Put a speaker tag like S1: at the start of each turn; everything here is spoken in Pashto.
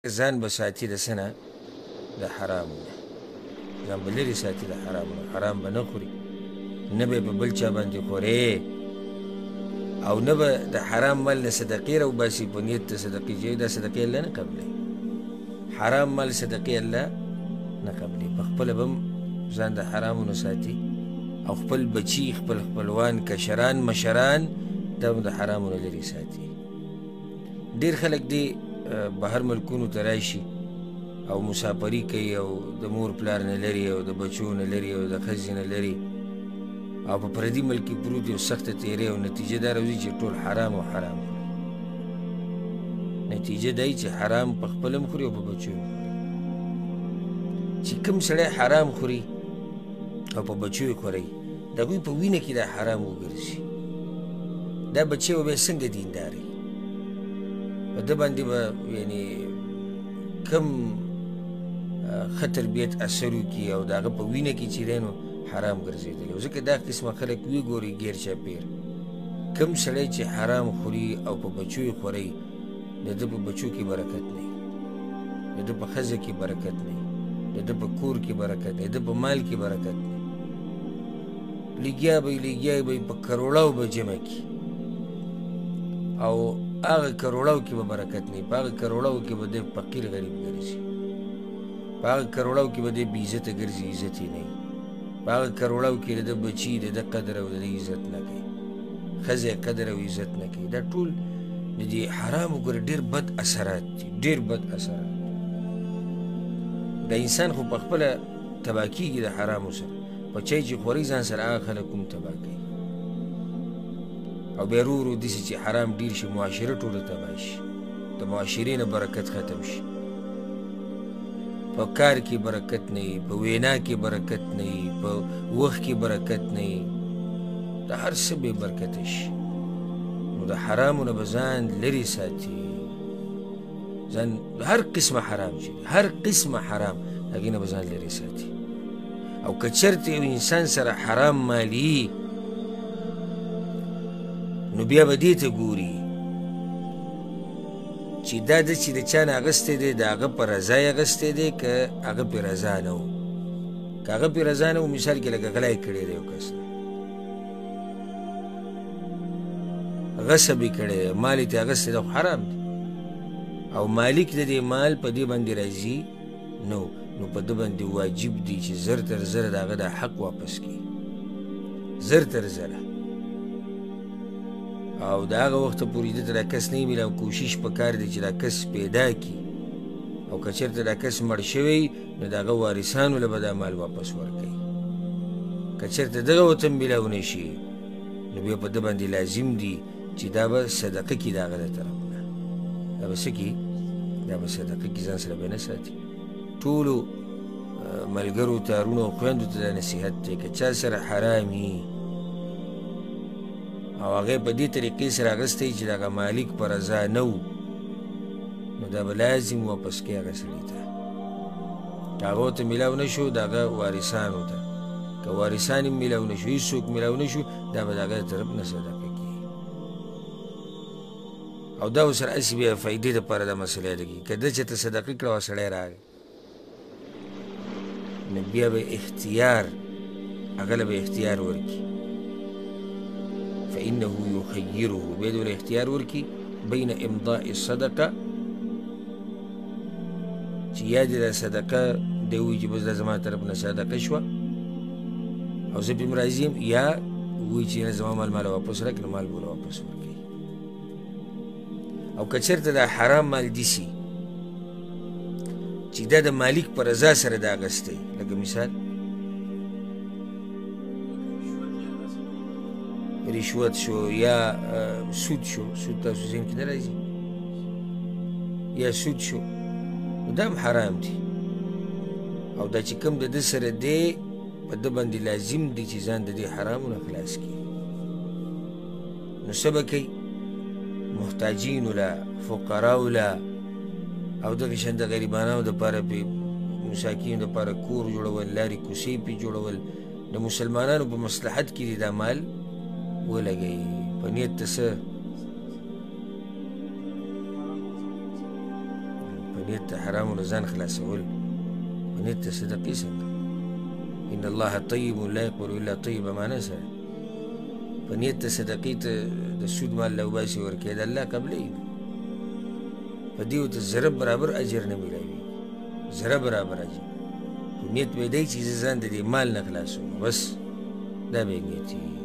S1: ځان به ساتي د څه نه؟ د حرامو نه. ځان به لرې ساتي د حرامو نه. حرام به نه خوري، نه به یې په بل چا باندې خورې، او نه به د حرام مال نه صدقې راوباسي په نیت د صدقې چې دا صدقې الله نه قبلوي. حرام مال صدقې الله نه قبلوي. په خپله به هم ځان د حرامو نه ساتي، او خپل بچي، خپل خپلوان، کشران، مشران دا هم د حرامو نه لرې ساتي. ډېر خلک دې بهر ملکونو ته راشي او مسافري کوي، او د مور پلار نه لري، او د بچو نه لري، او د ښځې نه لري، او په پردي ملک کې پروت یو سخته تېرې، او نتیجه دا راوځي چې ټول حرام او حرام خوري. نتیجه دا چې حرام په خپله هم خوري او په بچو هم خوري. چې کوم سړی حرام خوري او په بچو یې خوري، د هغوی په وینه کې دا حرام وګرځي. دا بچی به بیا څنګه دینداري؟ په ده باندې به یعنې کم ښه تربیت اثر وکړي، او د هغه په وینه کې چې دی نو حرام ګرځېدلی. ځکه دا قسمه خلک وګورئ ګیر چاپېر، کم سړی چې حرام خوري او په بچو یې خوري، د ده په بچو کې برکت نه وي، د ده په ښځه کې برکت نه وي، د ده په کور کې برکت نه وي، د ده په مال کې برکت نه وي. لګیا به یې په کروړاو به جمع کړي، او هغه کروړاو کې به برکت نه وي، په هغه کروړاو کې به دی فقیر غریب ګرځي، په هغه کروړاو کې به دی بې عزته ګرځي، عزت یې نه وي، په هغه کروړاو کې د ده بچي د ده قدر او د ده عزت نه کوي، ښځه یې قدر او عزت نه کوي. دا ټول د دې حرامو ګوره ډېر بد اثرات دي، ډېر بد اثرات. د انسان خو په خپله تباه کېږي د حرامو سره. په چای چې خوري ځان سره هغه خلک هم تباه کوي، او بیا ورو ورو داسې چې حرام ډېر شي، معاشره ټوله تباه شي، د معاشرې نه برکت ختم شي، په کار کې برکت نه وي، په وینا کې برکت نه وي، په وخت کې برکت نه وي، د هر څه بې برکته شي. نو د حرامو نه به ځان لرې ساتي، ځان هر قسمه حرام چې دی، هر قسمه حرام هغې نه به ځان لرې ساتي. او که چېرته یو انسان سره حرام مالي، نو بیا به دې ته ګوري چې دا ده چې د چا نه اخیستی دی، د هغه په رضا یې اخیستی دی که هغه پې رضا نه و. که هغه پې رضا نه و، مثال کې لکه غلا یې کړی دی یو کس نه، غصب یې کړی دی، مال یې ترې اخیستی دی، خو حرام دی، او مالک د دې مال په دې باندې راضي نه و، نو په ده باندې واجب دی چې زر تر زره د هغه دا حق واپس کړي، زر تر زره. او د هغه وخته پورې ده ته دا کس نه میلاو، کوشش پکار دی چې دا کس پیدا کړي، او که چېرته دا کس مړ شوی، نو د هغه وارثانو له به دا مال واپس ورکوي. که چېرته دغه ورته میلاو نه شي، نو بیا په ده باندې لازم دي چې دا به صدقه کړي د هغه د طرف نه. دا به څه کړي؟ دا به صدقه کړي، ځان سره به نه ساتي. ټولو ملګرو ته، اړونو او خویندو ته دا نصیحت دی، که چا سره حرام وي او هغه په دې طریقې سره اخیستی چې د هغه مالک په رضا نه و، نو دا به لازم واپس کړي هغه سړي ته. که هغه ورته میلاو نه شو، د هغه وارثانو ته، که وارثان هم میلاو نه شو، هېڅوک میلاو نه شو، دا به د هغه د طرف نه صدقه کړي. او دا ورسره هسې بیا فایدې دپاره دا مسله یاده کړي. که ده چې ته صدقه کړه او سړی راغی، نو بیا به اختیار، هغه له به اختیار ورکړي، فإنه يخيره، بیا دې له اختیار ورکړي بین امضاء الصدقه، چې یا دې دا صدقه دی ووایي چې بس دا زما طرف نه صدقه شوه او زه پې م راضي یم، یا ووایي چې نه زما مال ماله واپس راکړه، نو مال به له واپس ورکوي. او که چېرته دا حرام مال داسي چې دا د مالک په رضا سره دا اخیستی، لکه مثال رشوت شو، یا سود شو، سود تاسو ذهن کې نه راځي، یا سود شو، نو دا هم حرام دي. او دا چې کوم د ده سره دی، په ده باندې لازم دی چې ځان د دې حرامو نه خلاص کړي. نو څه به کوي؟ محتاجینو له، فقراو له، او دغه شان د غریبانو دپاره پې، مساکینو دپاره کور جوړول، لارې کوڅې پې جوړول، د مسلمانانو په مصلحت کې دی دا مال ولګوي، په نیت ته څه، په نیت د حرامو نه ځان خلاصول، په نیت د صدقې څنګه؟ ان الله طیب لا یقبل الا طیبه معنی سره په نیت د صدقې ته د سود مال راوباسي ورکوې د الله قبلوي نه، په دې ورته ذره برابر اجر نه میلاوي، ذره برابر اجر. خو نیت به یې دی چې زه ځان د دې مال نه خلاصوم، بس دا به یې نیت وي.